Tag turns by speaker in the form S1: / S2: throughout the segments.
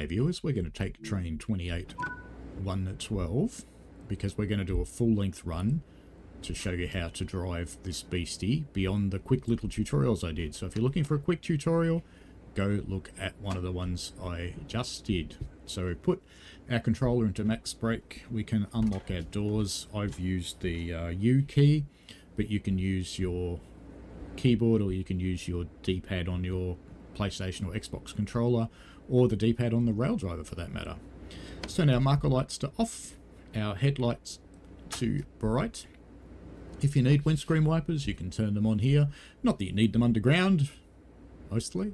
S1: viewers, we're going to take train 28112 because we're going to do a full-length run to show you how to drive this beastie beyond the quick little tutorials I did. So if you're looking for a quick tutorial, go look at one of the ones I just did. So we put our controller into max brake. We can unlock our doors. I've used the U key, but you can use your keyboard, or you can use your D-pad on your PlayStation or Xbox controller, or the D-pad on the rail driver for that matter. Let's turn our marker lights to off, our headlights to bright. If you need windscreen wipers, you can turn them on here. Not that you need them underground, mostly.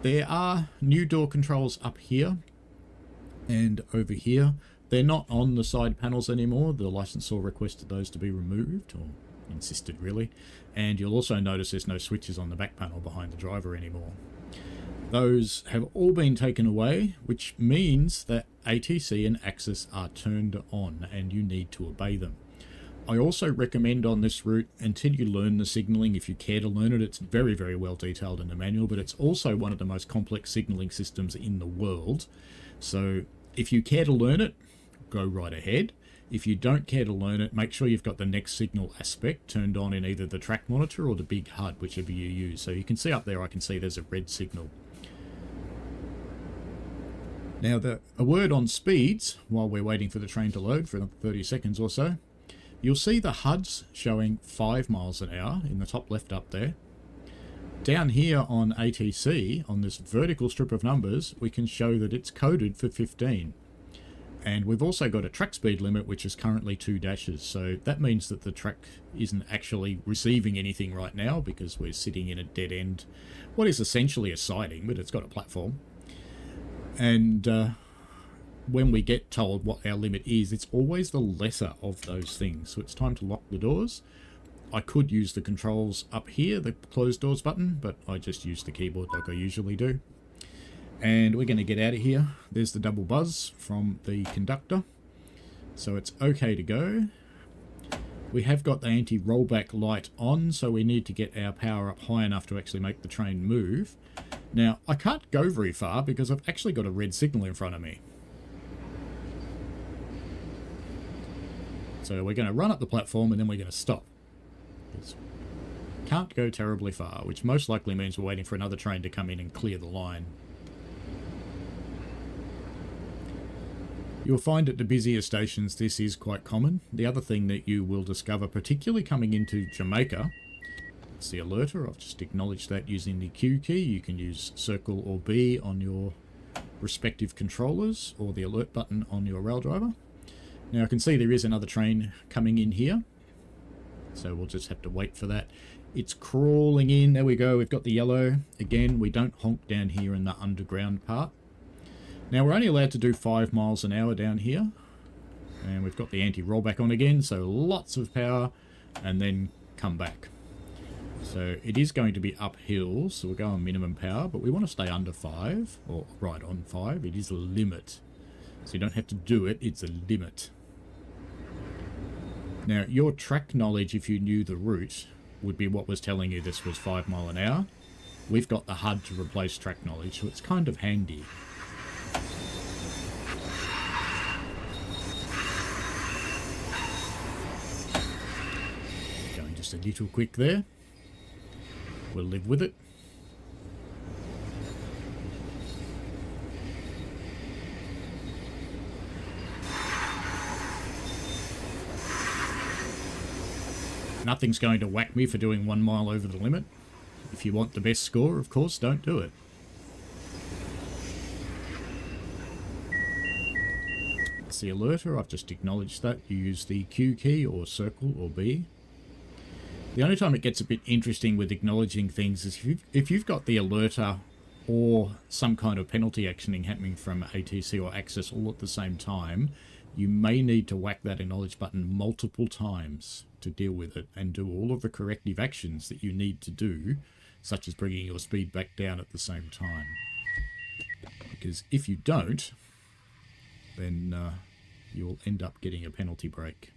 S1: There are new door controls up here and over here. They're not on the side panels anymore. The licensor requested those to be removed, or insisted really. And you'll also notice there's no switches on the back panel behind the driver anymore. Those have all been taken away, which means that ATC and ACSES are turned on and you need to obey them. I also recommend on this route, until you learn the signalling, if you care to learn it, it's very, very well detailed in the manual, but it's also one of the most complex signalling systems in the world. So if you care to learn it, go right ahead. If you don't care to learn it, make sure you've got the next signal aspect turned on in either the track monitor or the big HUD, whichever you use. So you can see up there, I can see there's a red signal. Now, a word on speeds, while we're waiting for the train to load for another 30 seconds or so. You'll see the HUDs showing 5 miles an hour in the top left up there. Down here on ATC, on this vertical strip of numbers, we can show that it's coded for 15. And we've also got a track speed limit, which is currently 2 dashes. So that means that the track isn't actually receiving anything right now because we're sitting in a dead end. What is essentially a siding, but it's got a platform. And when we get told what our limit is, it's always the lesser of those things. So it's time to lock the doors. I could use the controls up here, the close doors button, but I just use the keyboard like I usually do. And we're going to get out of here. There's the double buzz from the conductor. So it's okay to go. We have got the anti-rollback light on, so we need to get our power up high enough to actually make the train move. Now, I can't go very far because I've actually got a red signal in front of me. So we're going to run up the platform and then we're going to stop. Can't go terribly far, which most likely means we're waiting for another train to come in and clear the line. You'll find at the busier stations this is quite common. The other thing that you will discover, particularly coming into Jamaica, it's the alerter. I've just acknowledged that using the Q key. You can use circle or B on your respective controllers, or the alert button on your rail driver. Now I can see there is another train coming in here, so we'll just have to wait for that. It's crawling in. There we go. We've got the yellow. Again, we don't honk down here in the underground part. Now we're only allowed to do 5 miles an hour down here, and we've got the anti-rollback on again, so lots of power, and then come back. So it is going to be uphill, so we'll go on minimum power, but we want to stay under 5, or right on 5. It is a limit, so you don't have to do it, it's a limit. Now, your track knowledge, if you knew the route, would be what was telling you this was 5 mile an hour. We've got the HUD to replace track knowledge, so it's kind of handy. Going just a little quick there. We'll live with it. Nothing's going to whack me for doing 1 mile over the limit. If you want the best score, of course, don't do it. It's the alerter. I've just acknowledged that. You use the Q key or circle or B. The only time it gets a bit interesting with acknowledging things is if you've got the alerter or some kind of penalty actioning happening from ATC or ACSES all at the same time, you may need to whack that acknowledge button multiple times to deal with it and do all of the corrective actions that you need to do, such as bringing your speed back down at the same time. Because if you don't, then you'll end up getting a penalty break.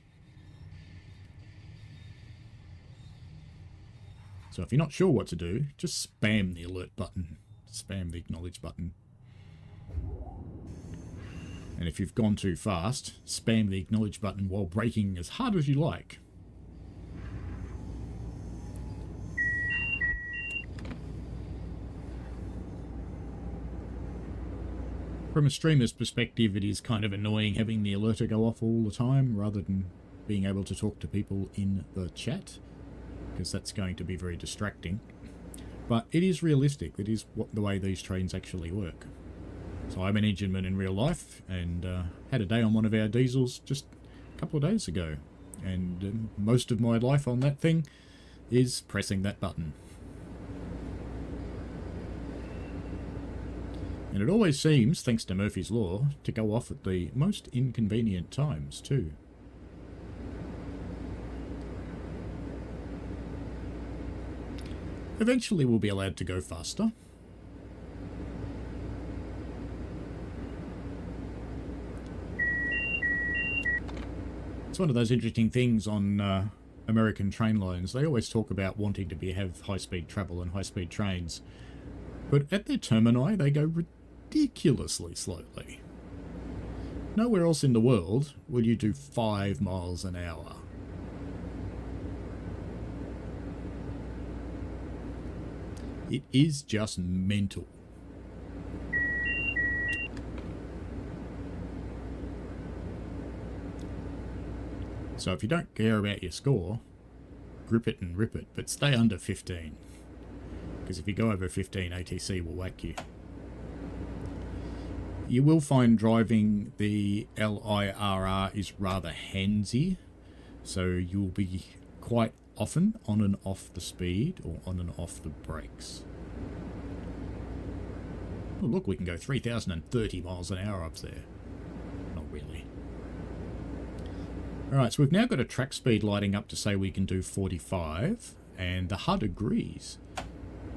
S1: So if you're not sure what to do, just spam the alert button, spam the acknowledge button. And if you've gone too fast, spam the acknowledge button while braking as hard as you like. From a streamer's perspective, it is kind of annoying having the alerter go off all the time rather than being able to talk to people in the chat, because that's going to be very distracting. But it is realistic. It is the way these trains actually work. So I'm an engineman in real life, and had a day on one of our diesels just a couple of days ago. And most of my life on that thing is pressing that button. And it always seems, thanks to Murphy's Law, to go off at the most inconvenient times too. Eventually we'll be allowed to go faster. It's one of those interesting things on American train lines. They always talk about wanting to have high-speed travel and high-speed trains. But at their termini, they go ridiculously slowly. Nowhere else in the world will you do 5 miles an hour. It is just mental. So if you don't care about your score, grip it and rip it, but stay under 15. Because if you go over 15, ATC will whack you. You will find driving the LIRR is rather handsy, so you'll be quite often on and off the speed or on and off the brakes. Oh look, we can go 3,030 miles an hour up there. Not really. Alright, so we've now got a track speed lighting up to say we can do 45, and the HUD agrees.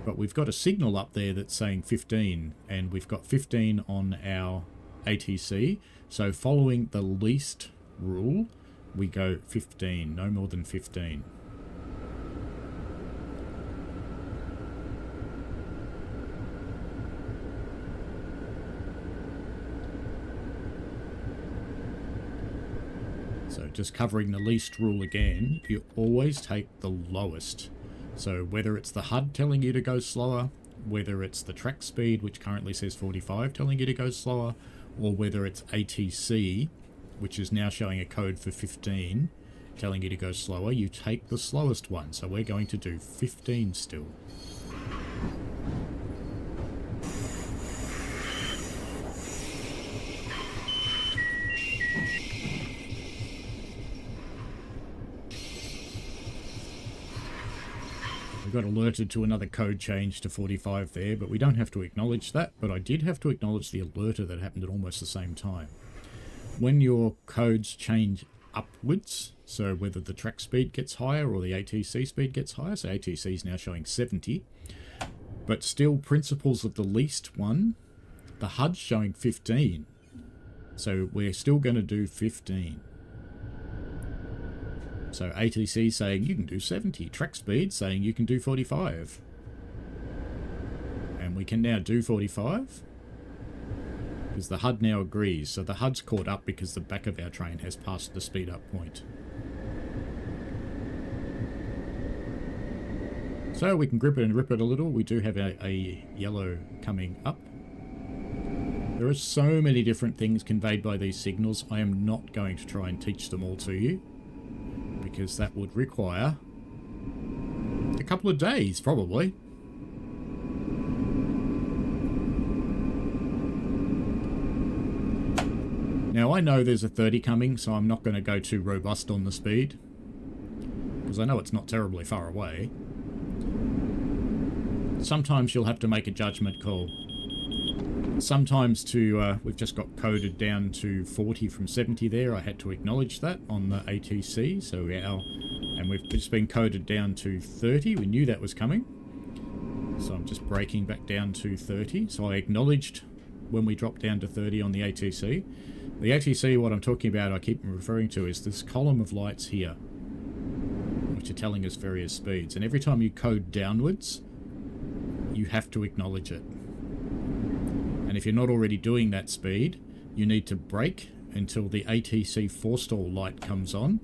S1: But we've got a signal up there that's saying 15, and we've got 15 on our ATC. So following the least rule, we go 15, no more than 15. So just covering the least rule again, you always take the lowest. So whether it's the HUD telling you to go slower, whether it's the track speed, which currently says 45, telling you to go slower, or whether it's ATC, which is now showing a code for 15, telling you to go slower, you take the slowest one. So we're going to do 15 still. We got alerted to another code change to 45 there, but we don't have to acknowledge that. But I did have to acknowledge the alerter that happened at almost the same time. When your codes change upwards, so whether the track speed gets higher or the ATC speed gets higher, so ATC is now showing 70, but still principles of the least one, the HUD's showing 15. So we're still going to do 15. So ATC saying you can do 70, track speed saying you can do 45. And we can now do 45 because the HUD now agrees. So the HUD's caught up because the back of our train has passed the speed up point. So we can grip it and rip it a little. We do have a yellow coming up. There are so many different things conveyed by these signals. I am not going to try and teach them all to you, because that would require a couple of days, probably. Now, I know there's a 30 coming, so I'm not going to go too robust on the speed, because I know it's not terribly far away. Sometimes you'll have to make a judgment call. Sometimes we've just got coded down to 40 from 70 there. I had to acknowledge that on the ATC. So and we've just been coded down to 30. We knew that was coming. So I'm just braking back down to 30. So I acknowledged when we dropped down to 30 on the ATC. The ATC, what I'm talking about, I keep referring to, is this column of lights here, which are telling us various speeds. And every time you code downwards, you have to acknowledge it. And if you're not already doing that speed, you need to brake until the ATC forestall light comes on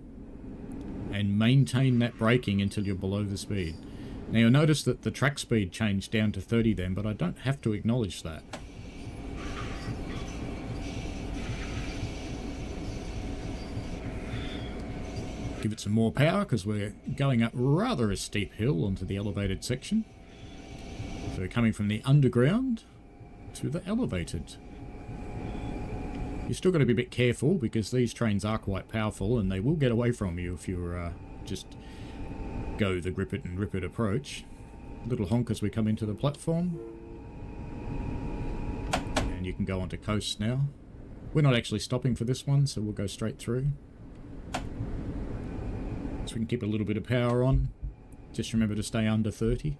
S1: and maintain that braking until you're below the speed. Now you'll notice that the track speed changed down to 30 then, but I don't have to acknowledge that. Give it some more power because we're going up rather a steep hill onto the elevated section. So we're coming from the underground to the elevated. You're still got to be a bit careful because these trains are quite powerful and they will get away from you if you're just go the grip it and rip it approach. Little honk as we come into the platform. And you can go onto coast now. We're not actually stopping for this one, so we'll go straight through. So we can keep a little bit of power on. Just remember to stay under 30.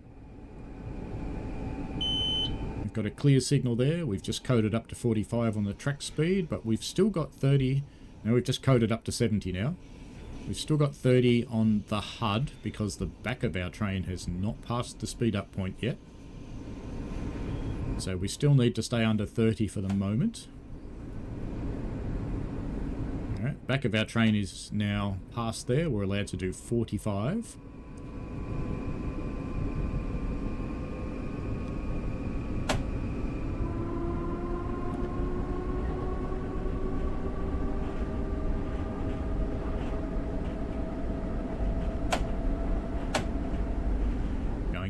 S1: We've got a clear signal there. We've just coded up to 45 on the track speed, but we've still got 30. Now we've just coded up to 70 now. We've still got 30 on the HUD because the back of our train has not passed the speed up point yet. So we still need to stay under 30 for the moment. Alright, back of our train is now past there. We're allowed to do 45.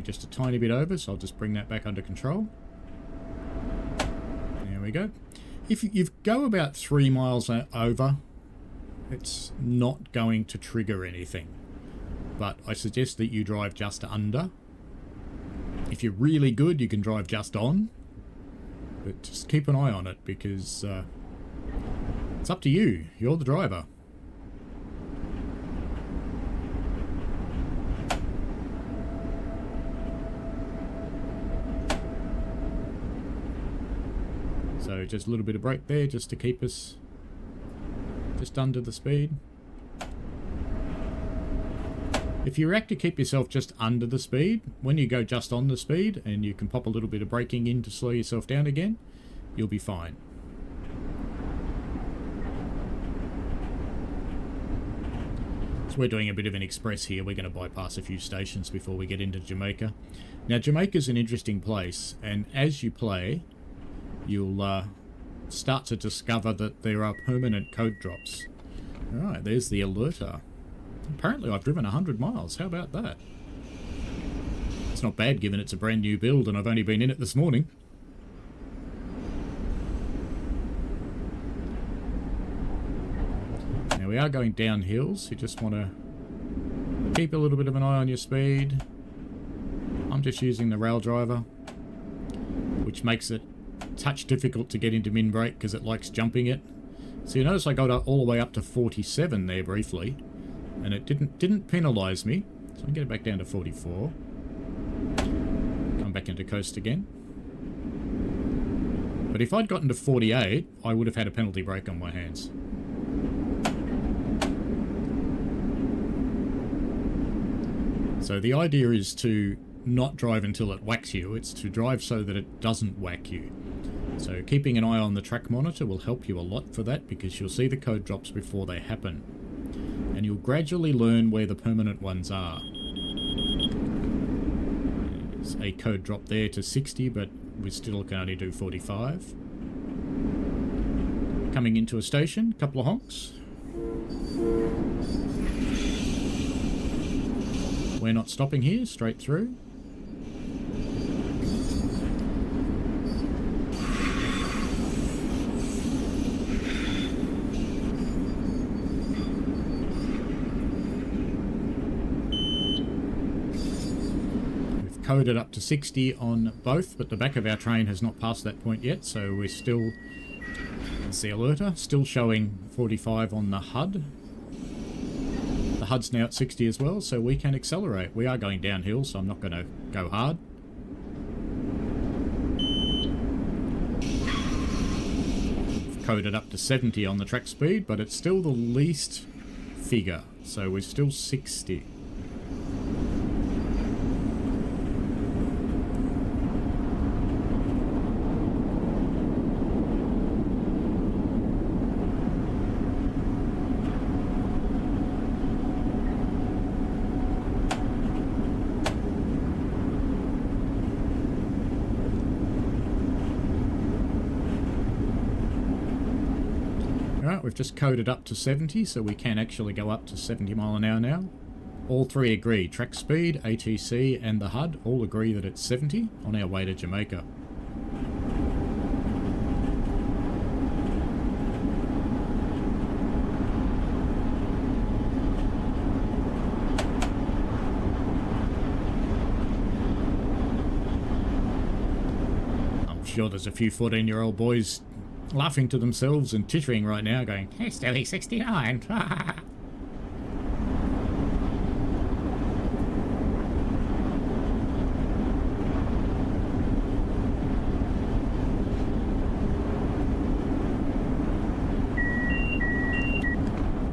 S1: Just a tiny bit over, so I'll just bring that back under control. There we go. If you go about 3 miles over, it's not going to trigger anything. But I suggest that you drive just under. If you're really good, you can drive just on. But just keep an eye on it because it's up to you. You're the driver. So just a little bit of brake there just to keep us just under the speed. If you react to keep yourself just under the speed, when you go just on the speed and you can pop a little bit of braking in to slow yourself down again, you'll be fine. So we're doing a bit of an express here. We're going to bypass a few stations before we get into Jamaica. Now Jamaica's an interesting place, and as you play, you'll start to discover that there are permanent code drops. Alright, there's the alerter. Apparently I've driven 100 miles. How about that? It's not bad given it's a brand new build and I've only been in it this morning. Now we are going downhill, so you just want to keep a little bit of an eye on your speed. I'm just using the rail driver, which makes it touch difficult to get into min brake because it likes jumping it. So you notice I got all the way up to 47 there briefly, and it didn't penalise me. So I can get it back down to 44. Come back into coast again. But if I'd gotten to 48, I would have had a penalty brake on my hands. So the idea is to not drive until it whacks you. It's to drive so that it doesn't whack you. So keeping an eye on the track monitor will help you a lot for that because you'll see the code drops before they happen. And you'll gradually learn where the permanent ones are. There's a code drop there to 60, but we still can only do 45. Coming into a station, couple of honks. We're not stopping here, straight through. Coded up to 60 on both, but the back of our train has not passed that point yet, so we're still, that's the alerter, still showing 45 on the HUD. The HUD's now at 60 as well, so we can accelerate. We are going downhill, so I'm not going to go hard. We've coded up to 70 on the track speed, but it's still the least figure, so we're still 60. we've just coded up to 70, so we can actually go up to 70 mile an hour now. All three agree. Track speed, ATC, and the HUD all agree that it's 70 on our way to Jamaica. Sure, there's a few 14-year-old boys laughing to themselves and tittering right now, going, "It's only 69."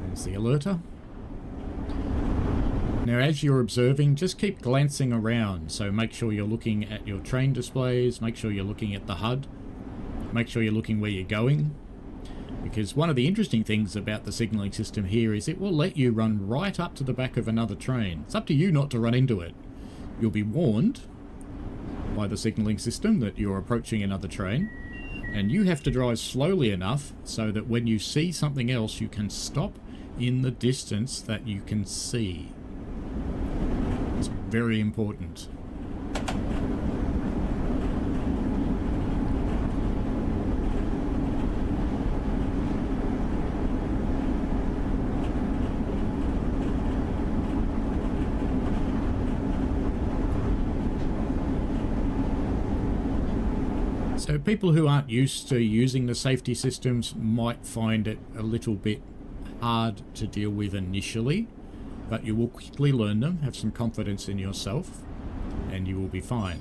S1: There's the alerter. Now, as you're observing, just keep glancing around. So make sure you're looking at your train displays, make sure you're looking at the HUD, make sure you're looking where you're going. Because one of the interesting things about the signalling system here is it will let you run right up to the back of another train. It's up to you not to run into it. You'll be warned by the signalling system that you're approaching another train, and you have to drive slowly enough so that when you see something else, you can stop in the distance that you can see. It's very important. So people who aren't used to using the safety systems might find it a little bit hard to deal with initially, but you will quickly learn them. Have some confidence in yourself and you will be fine.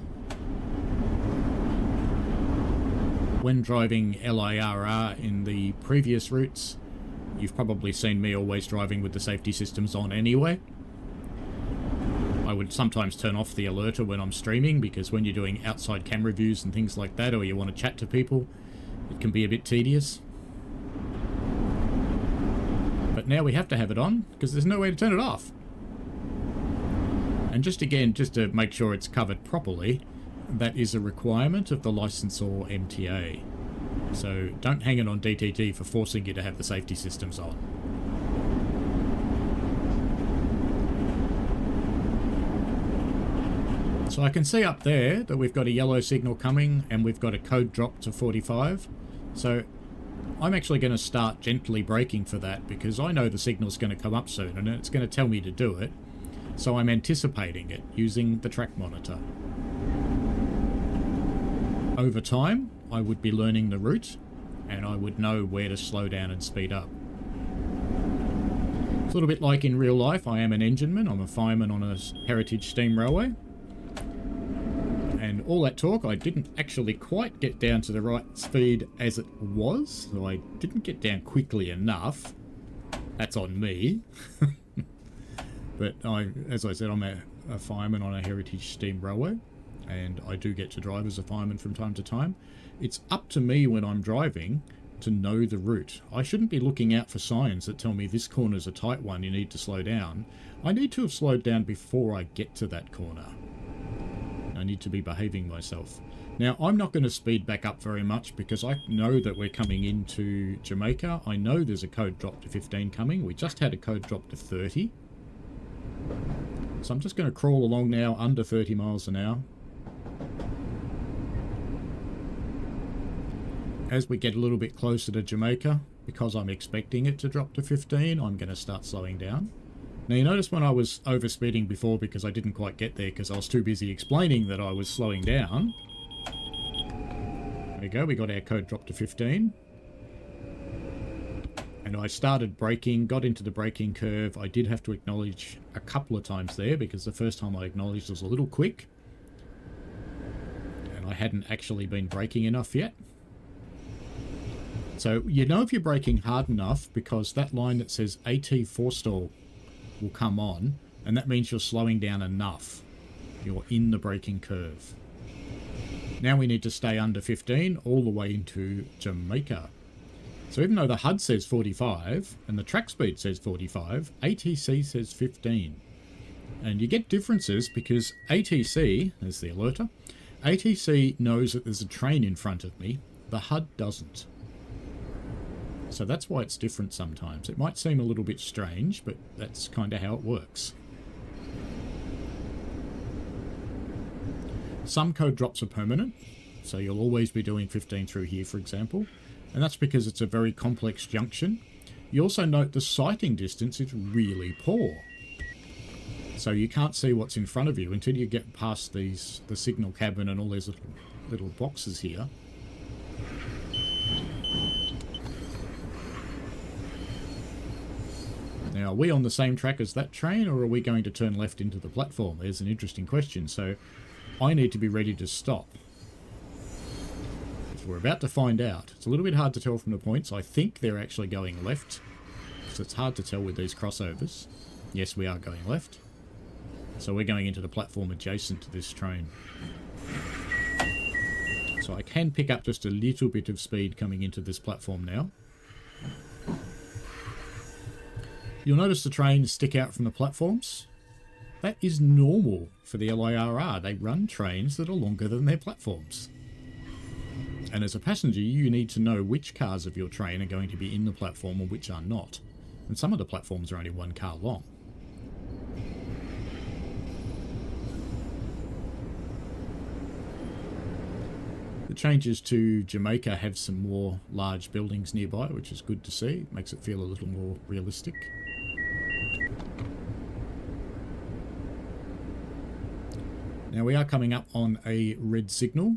S1: When driving LIRR in the previous routes, you've probably seen me always driving with the safety systems on anyway. I would sometimes turn off the alerter when I'm streaming, because when you're doing outside camera views and things like that, or you want to chat to people, it can be a bit tedious. But now we have to have it on because there's no way to turn it off. And just to make sure it's covered properly, that is a requirement of the licensor MTA. So don't hang it on DTT for forcing you to have the safety systems on. So I can see up there that we've got a yellow signal coming and we've got a code drop to 45. So I'm actually going to start gently braking for that because I know the signal's going to come up soon and it's going to tell me to do it. So I'm anticipating it using the track monitor. Over time, I would be learning the route and I would know where to slow down and speed up. It's a little bit like in real life. I am an engineman. I'm a fireman on a heritage steam railway. And all that talk, I didn't actually quite get down to the right speed as it was. So I didn't get down quickly enough. That's on me. But as I said, I'm a fireman on a heritage steam railway. And I do get to drive as a fireman from time to time. It's up to me when I'm driving to know the route. I shouldn't be looking out for signs that tell me this corner's a tight one, you need to slow down. I need to have slowed down before I get to that corner. I need to be behaving myself. Now, I'm not going to speed back up very much because I know that we're coming into Jamaica. I know there's a code drop to 15 coming. We just had a code drop to 30. So I'm just going to crawl along now under 30 miles an hour. As we get a little bit closer to Jamaica, because I'm expecting it to drop to 15, I'm going to start slowing down. Now you notice when I was overspeeding before because I didn't quite get there because I was too busy explaining that I was slowing down. There we go, we got our code drop to 15. And I started braking, got into the braking curve. I did have to acknowledge a couple of times there because the first time I acknowledged was a little quick. And I hadn't actually been braking enough yet. So you know if you're braking hard enough because that line that says AT forestall will come on, and that means you're slowing down enough. You're in the braking curve. Now we need to stay under 15 all the way into Jamaica. So even though the HUD says 45 and the track speed says 45, ATC says 15. And you get differences because ATC, there's the alerter, ATC knows that there's a train in front of me, the HUD doesn't. So So that's why it's different sometimes. It might seem a little bit strange, but that's kind of how it works. Some code drops are permanent, so you'll always be doing 15 through here, for example, and that's because it's a very complex junction. You also note the sighting distance is really poor. So you can't see what's in front of you until you get past the signal cabin and all these little boxes here. Now, are we on the same track as that train, or are we going to turn left into the platform? There's an interesting question. So I need to be ready to stop. We're about to find out. It's a little bit hard to tell from the points. I think they're actually going left, so it's hard to tell with these crossovers. Yes, we are going left. So we're going into the platform adjacent to this train. So I can pick up just a little bit of speed coming into this platform now. You'll notice the trains stick out from the platforms. That is normal for the LIRR. They run trains that are longer than their platforms. And as a passenger, you need to know which cars of your train are going to be in the platform and which are not. And some of the platforms are only one car long. The changes to Jamaica have some more large buildings nearby, which is good to see. It makes it feel a little more realistic. Now we are coming up on a red signal.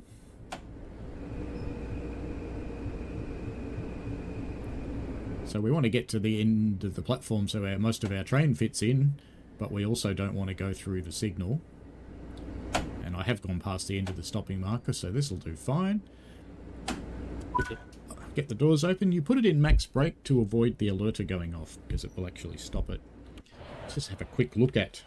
S1: So we want to get to the end of the platform so most of our train fits in, but we also don't want to go through the signal. And I have gone past the end of the stopping marker, so this will do fine. Get the doors open. You put it in max brake to avoid the alerter going off, because it will actually stop it. Let's just have a quick look at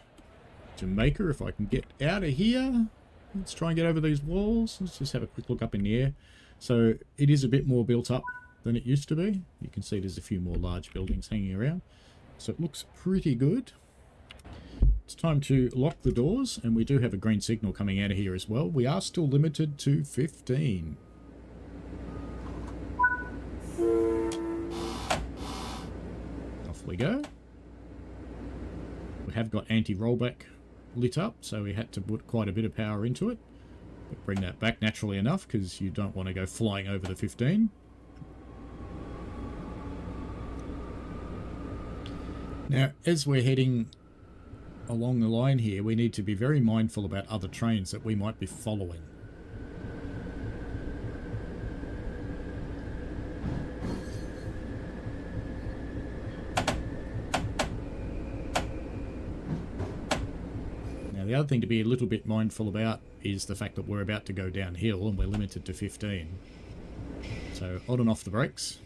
S1: Jamaica, if I can get out of here. Let's try and get over these walls. Let's just have a quick look up in the air. So it is a bit more built up than it used to be. You can see there's a few more large buildings hanging around. So it looks pretty good. It's time to lock the doors, and we do have a green signal coming out of here as well. We are still limited to 15. Off we go. We have got anti-rollback lit up, so we had to put quite a bit of power into it. But bring that back naturally enough, because you don't want to go flying over the 15. Now, as we're heading along the line here, we need to be very mindful about other trains that we might be following. Now, the other thing to be a little bit mindful about is the fact that we're about to go downhill and we're limited to 15. So, on and off the brakes.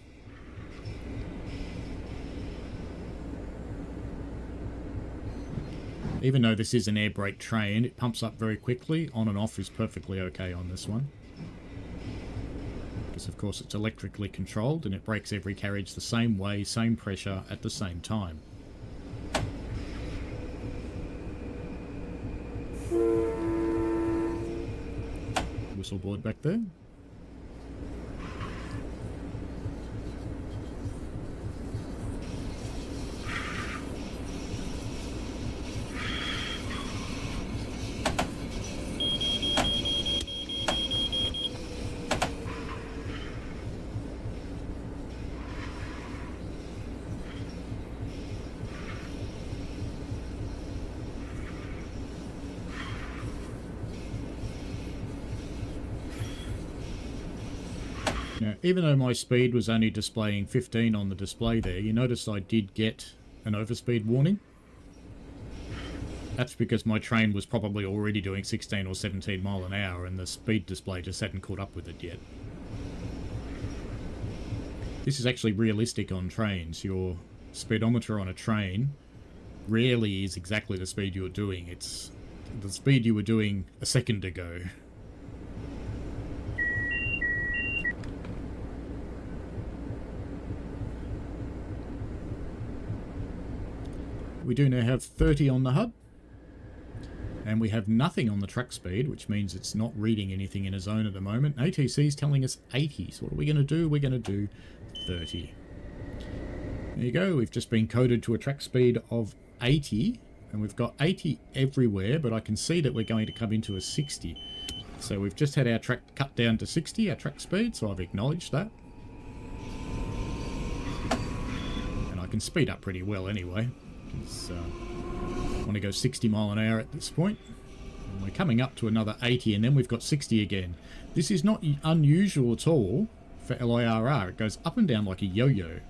S1: Even though this is an air brake train, it pumps up very quickly. On and off is perfectly okay on this one. Because of course it's electrically controlled and it brakes every carriage the same way, same pressure at the same time. Whistle board back there. Now, even though my speed was only displaying 15 on the display there, you notice I did get an overspeed warning. That's because my train was probably already doing 16 or 17 mile an hour and the speed display just hadn't caught up with it yet. This is actually realistic on trains. Your speedometer on a train rarely is exactly the speed you're doing. It's the speed you were doing a second ago. We do now have 30 on the HUD, and we have nothing on the track speed, which means it's not reading anything in a zone at the moment. ATC is telling us 80, so what are we going to do? We're going to do 30. There you go, we've just been coded to a track speed of 80, and we've got 80 everywhere, but I can see that we're going to come into a 60. So we've just had our track cut down to 60, our track speed, so I've acknowledged that. And I can speed up pretty well anyway, because I want to go 60 mile an hour at this point. And we're coming up to another 80, and then we've got 60 again. This is not unusual at all for LIRR. It goes up and down like a yo-yo.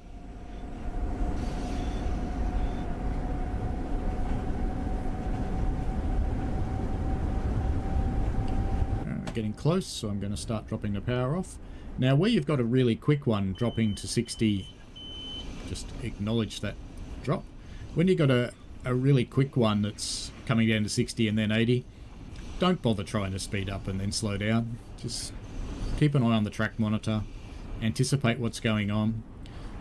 S1: Getting close, so I'm going to start dropping the power off. Now, where you've got a really quick one dropping to 60, just acknowledge that drop. When you've got a really quick one that's coming down to 60 and then 80, don't bother trying to speed up and then slow down. Just keep an eye on the track monitor, anticipate what's going on.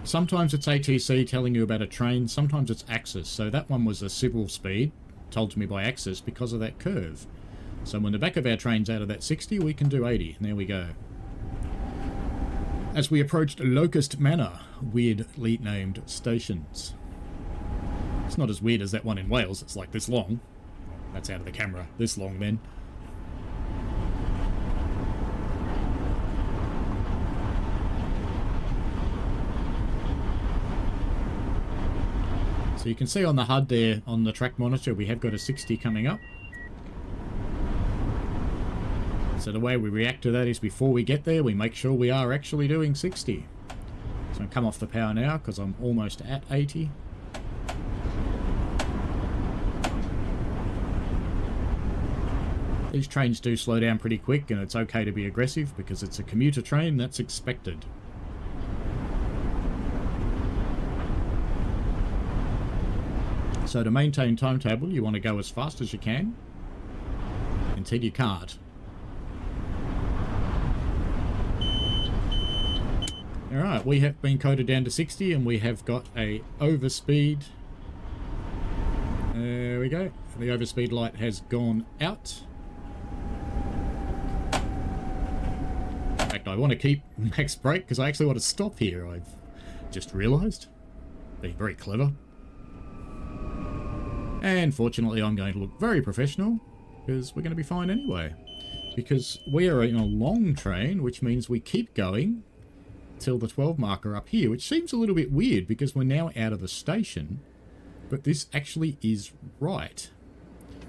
S1: Sometimes it's ATC telling you about a train, sometimes it's ACSES. So that one was a civil speed told to me by ACSES because of that curve. So when the back of our train's out of that 60, we can do 80. And there we go. As we approached Locust Manor, weirdly named stations. It's not as weird as that one in Wales. It's like this long. That's out of the camera. This long then. So you can see on the HUD there, on the track monitor, we have got a 60 coming up. So the way we react to that is before we get there, we make sure we are actually doing 60. So I'm come off the power now because I'm almost at 80. These trains do slow down pretty quick, and it's okay to be aggressive because it's a commuter train. That's expected. So to maintain timetable, you want to go as fast as you can until you can't. Alright, we have been coded down to 60 and we have got a overspeed. There we go. The overspeed light has gone out. In fact, I want to keep max brake because I actually want to stop here. I've just realised. Being very clever. And fortunately I'm going to look very professional because we're going to be fine anyway. Because we are in a long train, which means we keep going till the 12 marker up here, which seems a little bit weird because we're now out of the station, but this actually is right.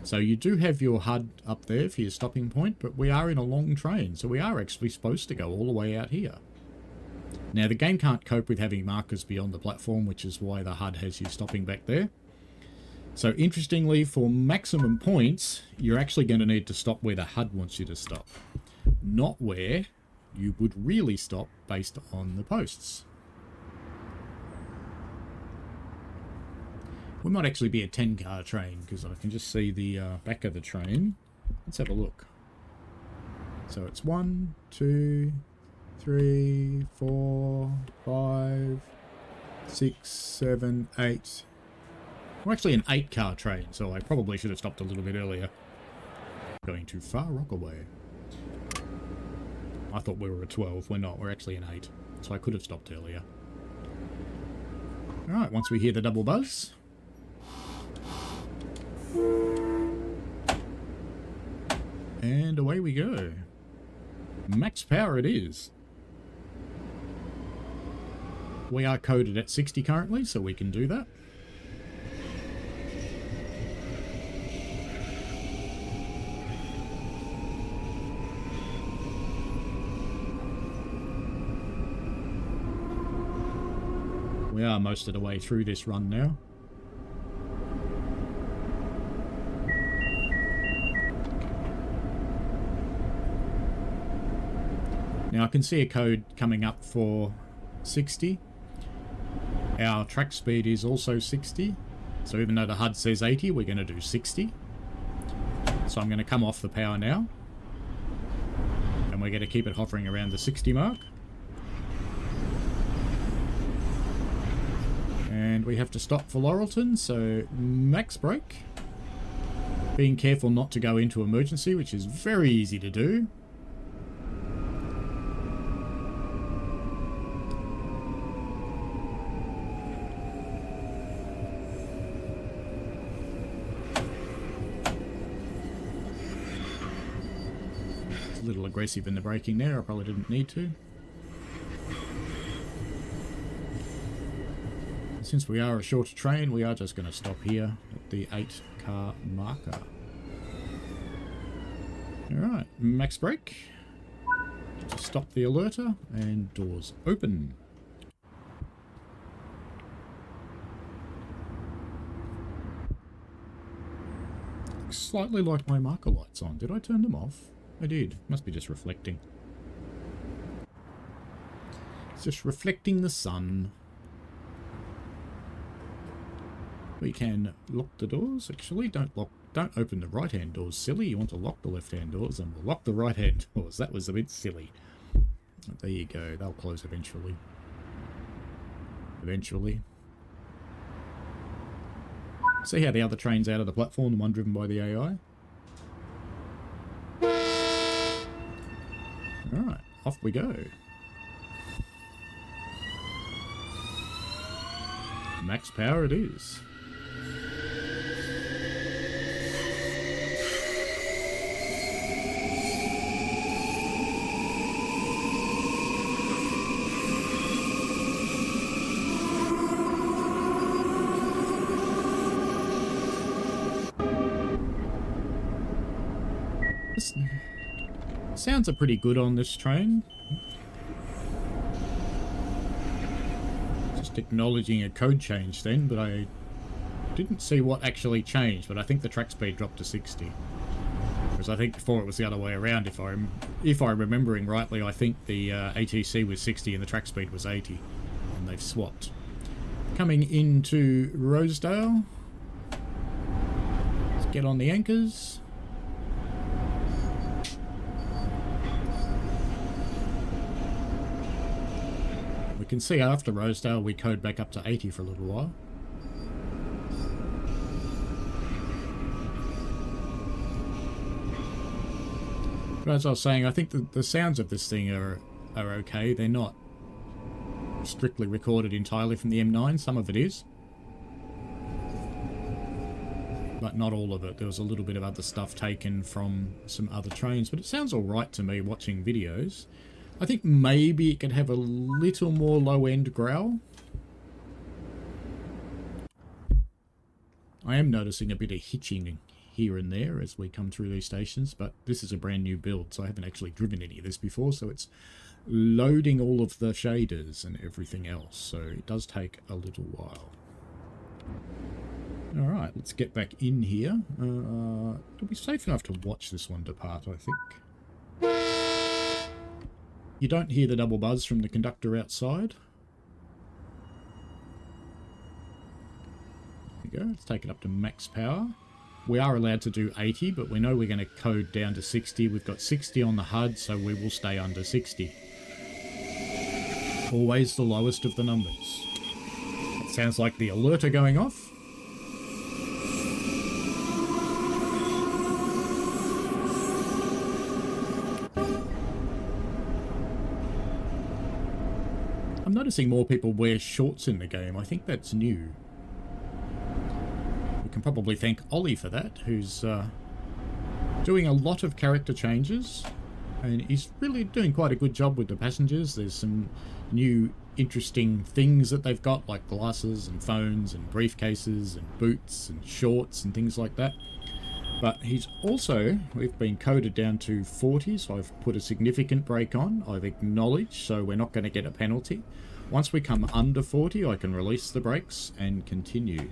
S1: So you do have your HUD up there for your stopping point, but we are in a long train, so we are actually supposed to go all the way out here. Now the game can't cope with having markers beyond the platform, which is why the HUD has you stopping back there. So interestingly, for maximum points, you're actually going to need to stop where the HUD wants you to stop, not where you would really stop based on the posts. We might actually be a 10-car train because I can just see the back of the train. Let's have a look. So it's 1, 2, 3, 4, 5, 6, 7, 8. We're actually an 8-car train, so I probably should have stopped a little bit earlier. Going too far, Rockaway. I thought we were a 12. We're not. We're actually an 8. So I could have stopped earlier. Alright, once we hear the double buzz. And away we go. Max power it is. We are coded at 60 currently, so we can do that. We are most of the way through this run now. Now I can see a code coming up for 60. Our track speed is also 60. So even though the HUD says 80, we're going to do 60. So I'm going to come off the power now. And we're going to keep it hovering around the 60 mark. And we have to stop for Laurelton, so max brake. Being careful not to go into emergency, which is very easy to do. A little aggressive in the braking there, I probably didn't need to. Since we are a shorter train, we are just going to stop here at the 8-car marker. Alright, max brake. Just stop the alerter, and doors open. Looks slightly like my marker lights on. Did I turn them off? I did. Must be just reflecting. It's just reflecting the sun. We can lock the doors. Actually, don't open the right-hand doors, silly. You want to lock the left-hand doors, and we'll lock the right-hand doors. That was a bit silly. There you go. They'll close eventually. Eventually. See how the other train's out of the platform, the one driven by the AI? Alright, off we go. Max power it is. Sounds are pretty good on this train. Just acknowledging a code change then, but I didn't see what actually changed, but I think the track speed dropped to 60. Because I think before it was the other way around, if I'm remembering rightly, I think the ATC was 60 and the track speed was 80, and they've swapped. Coming into Rosedale. Let's get on the anchors. We can see after Rosedale we code back up to 80 for a little while. But as I was saying, I think the sounds of this thing are okay. They're not strictly recorded entirely from the M9. Some of it is. But not all of it. There was a little bit of other stuff taken from some other trains. But it sounds alright to me watching videos. I think maybe it could have a little more low-end growl. I am noticing a bit of hitching here and there as we come through these stations, but this is a brand new build, so I haven't actually driven any of this before, so it's loading all of the shaders and everything else, so it does take a little while. Alright, let's get back in here. It'll be safe enough to watch this one depart, I think. You don't hear the double buzz from the conductor outside. There we go, let's take it up to max power. We are allowed to do 80, but we know we're going to code down to 60. We've got 60 on the HUD, so we will stay under 60. Always the lowest of the numbers. That sounds like the alerter going off. I'm noticing more people wear shorts in the game. I think that's new. We can probably thank Ollie for that, who's doing a lot of character changes, and he's really doing quite a good job with the passengers. There's some new interesting things that they've got, like glasses and phones and briefcases and boots and shorts and things like that. But he's also, we've been coded down to 40, so I've put a significant brake on. I've acknowledged, so we're not going to get a penalty. Once we come under 40, I can release the brakes and continue.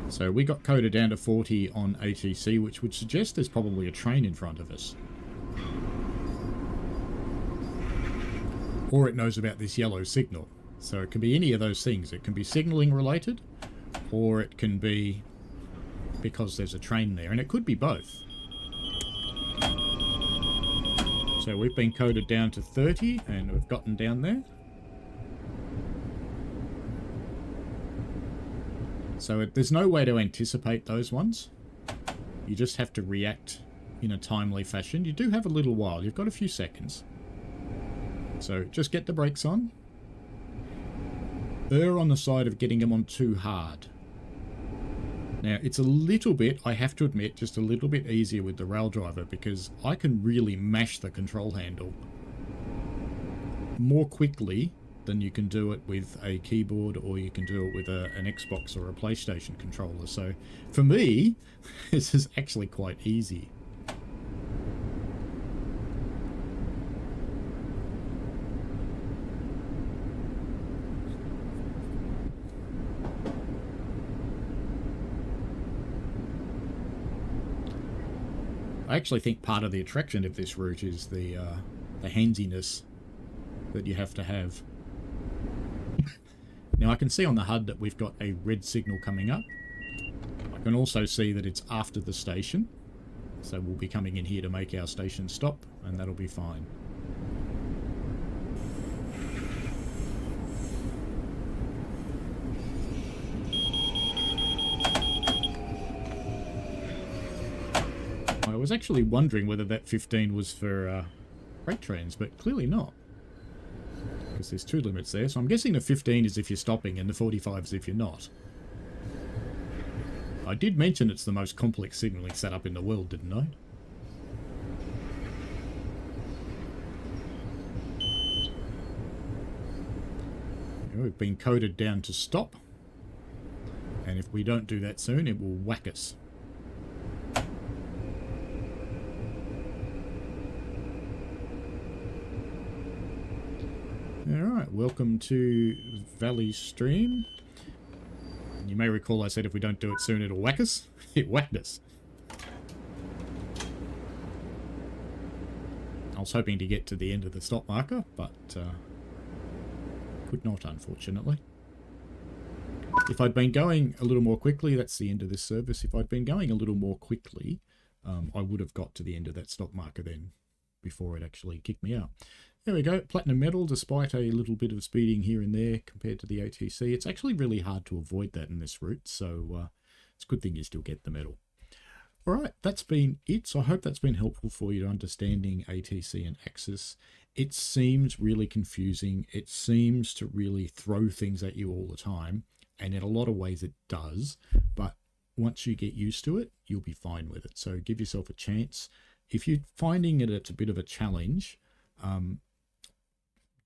S1: So we got coded down to 40 on ATC, which would suggest there's probably a train in front of us. Or it knows about this yellow signal. So it can be any of those things. It can be signalling related, or it can be because there's a train there, and it could be both. So we've been coded down to 30, and we've gotten down there. So there's no way to anticipate those ones. You just have to react in a timely fashion. You do have a little while. You've got a few seconds. So just get the brakes on. Err on the side of getting them on too hard. Now, it's a little bit, I have to admit, just a little bit easier with the rail driver because I can really mash the control handle more quickly than you can do it with a keyboard, or you can do it with an Xbox or a PlayStation controller. So for me, this is actually quite easy. I actually think part of the attraction of this route is the handiness that you have to have. Now I can see on the HUD that we've got a red signal coming up. I can also see that it's after the station, so we'll be coming in here to make our station stop, and that'll be fine. I was actually wondering whether that 15 was for freight trains, but clearly not, because there's two limits there. So I'm guessing the 15 is if you're stopping and the 45 is if you're not. I did mention it's the most complex signalling setup in the world, didn't I? We've been coded down to stop, and if we don't do that soon, it will whack us. Alright, welcome to Valley Stream. You may recall I said if we don't do it soon, it'll whack us. It whacked us. I was hoping to get to the end of the stop marker, but could not, unfortunately. If I'd been going a little more quickly, that's the end of this service. If I'd been going a little more quickly, I would have got to the end of that stop marker then, before it actually kicked me out. There we go, platinum medal, despite a little bit of speeding here and there compared to the ATC. It's actually really hard to avoid that in this route, so it's a good thing you still get the medal. Alright, that's been it. So I hope that's been helpful for you to understanding ATC and ACSES. It seems really confusing. It seems to really throw things at you all the time, and in a lot of ways it does, but once you get used to it, you'll be fine with it. So give yourself a chance. If you're finding it's a bit of a challenge,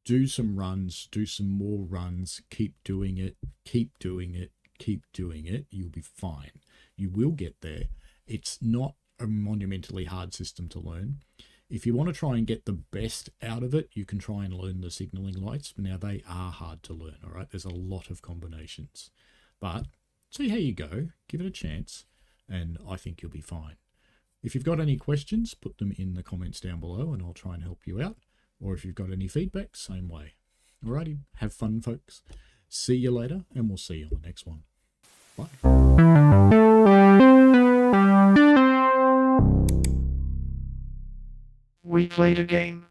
S1: do some runs, do some more runs, keep doing it, keep doing it, keep doing it. You'll be fine. You will get there. It's not a monumentally hard system to learn. If you want to try and get the best out of it, you can try and learn the signaling lights. Now, they are hard to learn, all right? There's a lot of combinations. But see how you go. Give it a chance, and I think you'll be fine. If you've got any questions, put them in the comments down below, and I'll try and help you out. Or if you've got any feedback, same way. Alrighty, have fun, folks. See you later, and we'll see you on the next one. Bye.
S2: We played a game.